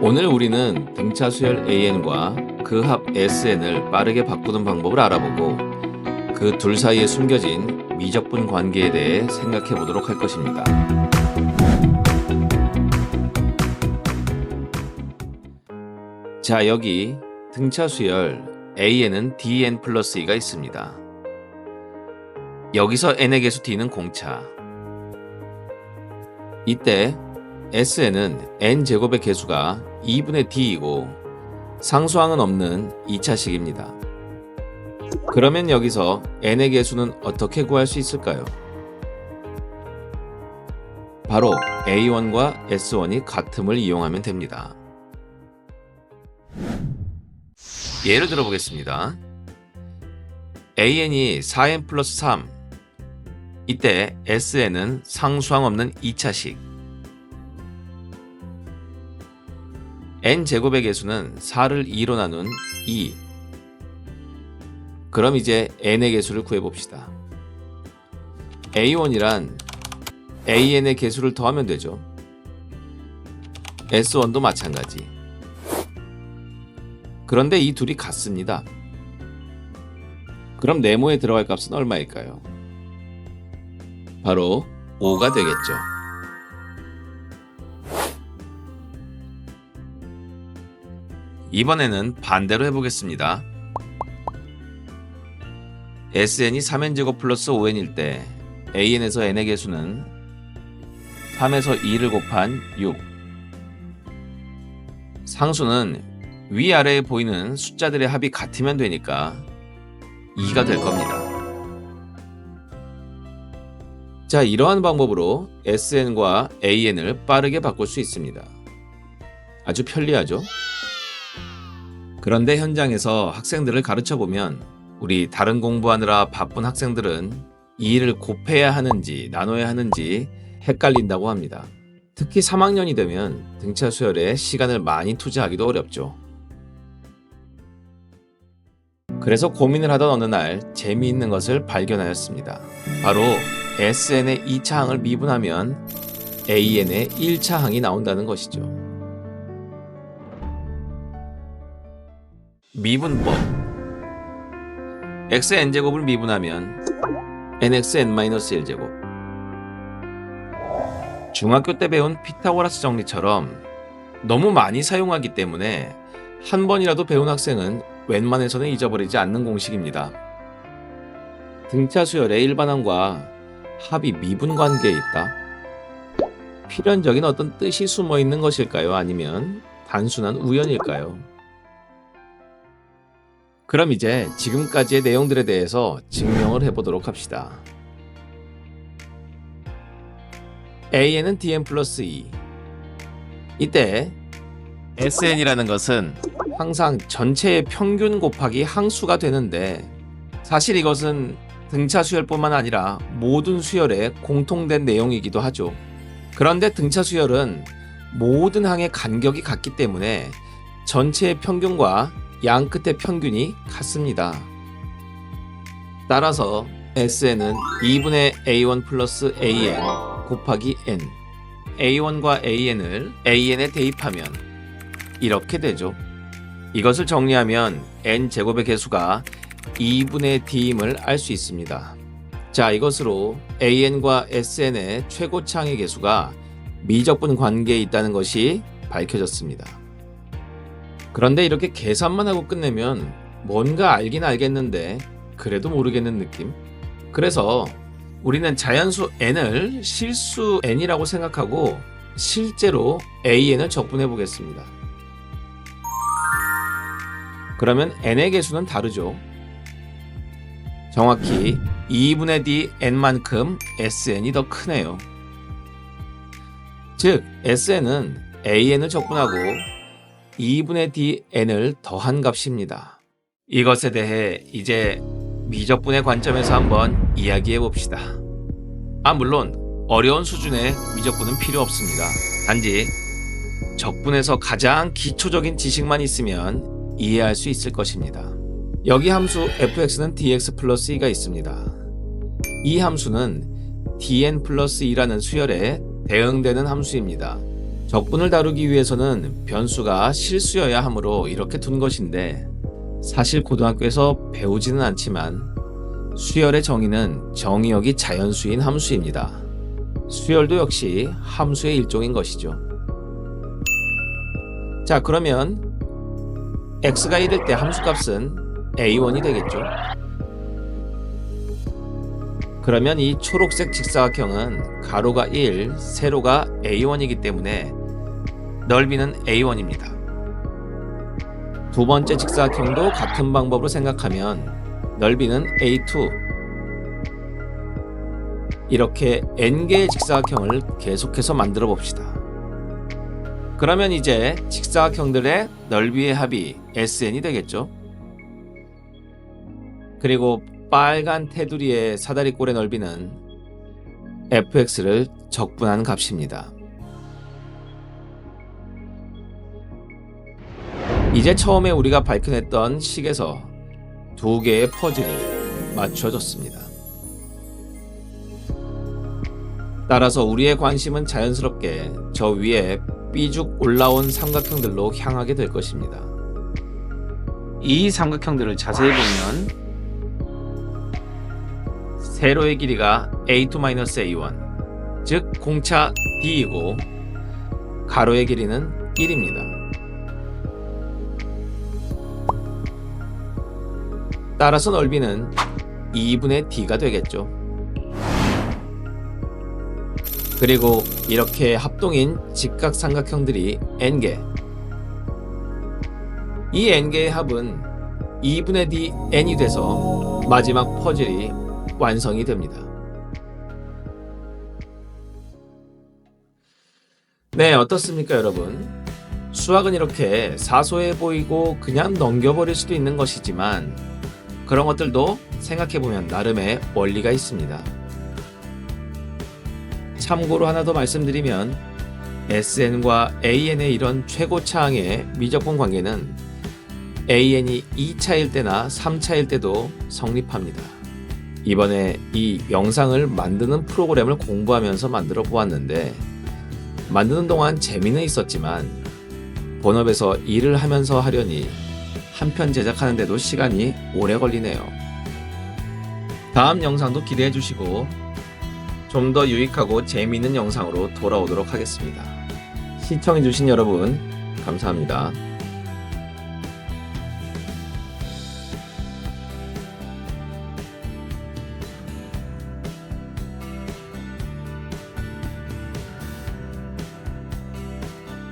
오늘 우리는 등차 수열 AN과 그 합 SN을 빠르게 바꾸는 방법을 알아보고 그 둘 사이에 숨겨진 미적분 관계에 대해 생각해 보도록 할 것입니다. 자, 여기 등차 수열 AN은 DN 플러스 2가 있습니다. 여기서 n의 개수 d는 공차. 이때 SN은 n제곱의 개수가 2분의 d이고 상수항은 없는 2차식입니다. 그러면 여기서 n의 개수는 어떻게 구할 수 있을까요? 바로 A1과 S1이 같음을 이용하면 됩니다. 예를 들어 보겠습니다. AN이 4n 플러스 3. 이때 SN은 상수항 없는 2차식. n제곱의 개수는 4를 2로 나눈 2. 그럼 이제 n의 개수를 구해봅시다. A1이란 AN의 개수를 더하면 되죠. S1도 마찬가지. 그런데 이 둘이 같습니다. 그럼 네모에 들어갈 값은 얼마일까요? 바로 5가 되겠죠. 이번에는 반대로 해보겠습니다. SN이 3n제곱 플러스 5n일 때 AN에서 n의 개수는 3에서 2를 곱한 6. 상수는 위아래에 보이는 숫자들의 합이 같으면 되니까 2가 될 겁니다. 자, 이러한 방법으로 SN과 AN을 빠르게 바꿀 수 있습니다. 아주 편리하죠? 그런데 현장에서 학생들을 가르쳐보면 우리 다른 공부하느라 바쁜 학생들은 이 일을 곱해야 하는지 나눠야 하는지 헷갈린다고 합니다. 특히 3학년이 되면 등차 수열에 시간을 많이 투자하기도 어렵죠. 그래서 고민을 하던 어느 날 재미있는 것을 발견하였습니다. 바로 SN의 2차 항을 미분하면 AN의 1차 항이 나온다는 것이죠. 미분법. xn제곱을 미분하면 nxn-1제곱. 중학교 때 배운 피타고라스 정리처럼 너무 많이 사용하기 때문에 한 번이라도 배운 학생은 웬만해서는 잊어버리지 않는 공식입니다. 등차 수열의 일반항과 합이 미분 관계에 있다. 필연적인 어떤 뜻이 숨어 있는 것일까요? 아니면 단순한 우연일까요? 그럼 이제 지금까지의 내용들에 대해서 증명을 해보도록 합시다. AN은 DN 플러스 2. 이때 SN이라는 것은 항상 전체의 평균 곱하기 항수가 되는데 사실 이것은 등차 수열뿐만 아니라 모든 수열에 공통된 내용이기도 하죠. 그런데 등차 수열은 모든 항의 간격이 같기 때문에 전체의 평균과 양 끝의 평균이 같습니다. 따라서 SN은 2분의 A1 플러스 AN 곱하기 N. A1과 AN을 AN에 대입하면 이렇게 되죠. 이것을 정리하면 n제곱의 개수가 2분의 d임을 알 수 있습니다. 자, 이것으로 AN과 SN의 최고차항의 개수가 미적분 관계에 있다는 것이 밝혀졌습니다. 그런데 이렇게 계산만 하고 끝내면 뭔가 알긴 알겠는데 그래도 모르겠는 느낌? 그래서 우리는 자연수 n을 실수 n이라고 생각하고 실제로 AN을 적분해 보겠습니다. 그러면 n의 개수는 다르죠. 정확히 2분의 d n만큼 SN이 더 크네요. 즉 SN은 AN을 적분하고 2분의 d n을 더한 값입니다. 이것에 대해 이제 미적분의 관점에서 한번 이야기해 봅시다. 물론 어려운 수준의 미적분은 필요 없습니다. 단지 적분에서 가장 기초적인 지식만 있으면 이해할 수 있을 것입니다. 여기 함수 fx는 dx 플러스 2가 있습니다. 이 함수는 dn 플러스 2라는 수열에 대응되는 함수입니다. 적분을 다루기 위해서는 변수가 실수여야 하므로 이렇게 둔 것인데, 사실 고등학교에서 배우지는 않지만 수열의 정의는 정의역이 자연수인 함수입니다. 수열도 역시 함수의 일종인 것이죠. 자, 그러면 x가 1일 때 함수값은 a1이 되겠죠. 그러면 이 초록색 직사각형은 가로가 1, 세로가 a1이기 때문에 넓이는 a1입니다. 두 번째 직사각형도 같은 방법으로 생각하면 넓이는 a2. 이렇게 n개의 직사각형을 계속해서 만들어 봅시다. 그러면 이제 직사각형들의 넓이의 합이 SN이 되겠죠. 그리고 빨간 테두리의 사다리꼴의 넓이는 fx를 적분한 값입니다. 이제 처음에 우리가 밝혀냈던 식에서 두 개의 퍼즐이 맞춰졌습니다. 따라서 우리의 관심은 자연스럽게 저 위에 삐죽 올라온 삼각형들로 향하게 될 것입니다. 이 삼각형들을 자세히 보면 세로의 길이가 a2-a1, 즉 공차 d이고 가로의 길이는 1입니다. 따라서 넓이는 2분의 d가 되겠죠. 그리고 이렇게 합동인 직각삼각형들이 n개. 이 n개의 합은 2분의 d n이 돼서 마지막 퍼즐이 완성이 됩니다. 네, 어떻습니까, 여러분? 수학은 이렇게 사소해 보이고 그냥 넘겨버릴 수도 있는 것이지만 그런 것들도 생각해보면 나름의 원리가 있습니다. 참고로 하나 더 말씀드리면 SN과 AN의 이런 최고차항의 미적분 관계는 AN이 2차일 때나 3차일 때도 성립합니다. 이번에 이 영상을 만드는 프로그램을 공부하면서 만들어 보았는데 만드는 동안 재미는 있었지만 본업에서 일을 하면서 하려니 한편 제작하는데도 시간이 오래 걸리네요. 다음 영상도 기대해 주시고 좀 더 유익하고 재미있는 영상으로 돌아오도록 하겠습니다. 시청해 주신 여러분 감사합니다.